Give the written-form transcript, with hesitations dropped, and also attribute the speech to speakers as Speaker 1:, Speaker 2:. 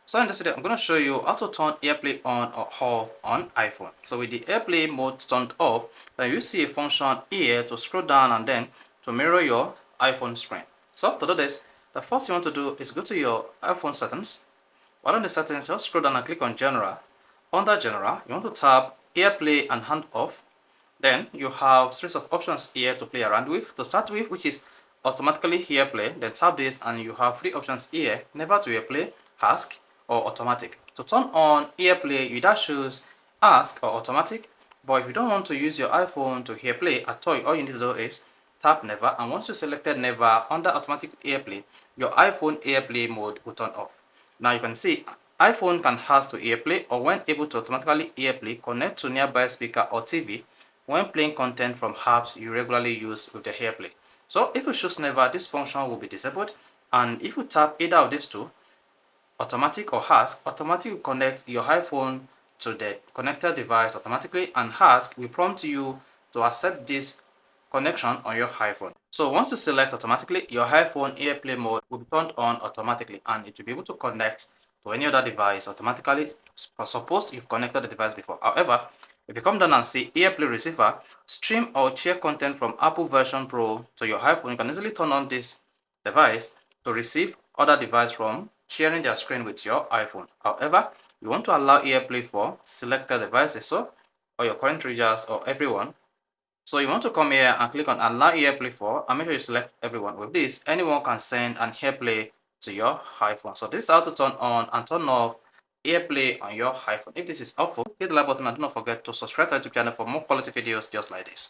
Speaker 1: So in this video, I'm going to show you how to turn AirPlay on or off on iPhone. So with the AirPlay mode turned off, then you see a function here to scroll down and then to mirror your iPhone screen. So to do this, the first thing you want to do is go to your iPhone settings. While on the settings, just scroll down and click on General. Under General, you want to tap AirPlay and Hand Off. Then you have a series of options here to play around with. To start with, which is automatically AirPlay, then tap this and you have three options here: never to AirPlay, ask, or automatic. To turn on AirPlay, you either choose ask or automatic. But if you don't want to use your iPhone to AirPlay at all you need to do is tap never, and once you selected never under automatic AirPlay, your iPhone AirPlay mode will turn off. Now you can see iPhone can ask to AirPlay, or when able to automatically AirPlay, connect to nearby speaker or TV when playing content from apps you regularly use with the AirPlay. So if you choose never, this function will be disabled, and if you tap either of these two, automatic or ask, automatic will connect your iPhone to the connected device automatically, and ask will prompt you to accept this connection on your iPhone. So once you select automatically, your iPhone AirPlay mode will be turned on automatically, and it will be able to connect to any other device automatically. Suppose you've connected the device before. However, if you come down and see AirPlay receiver, stream or share content from Apple version Pro to your iPhone, you can easily turn on this device to receive other device from sharing their screen with your iPhone. However, you want to allow AirPlay for selected devices, so or your current users or everyone. So you want to come here and click on allow AirPlay for, and make sure you select everyone. With this, anyone can send an AirPlay to your iPhone. So this is how to turn on and turn off AirPlay on your iPhone. If this is helpful, hit the like button and do not forget to subscribe to our YouTube channel for more quality videos just like this.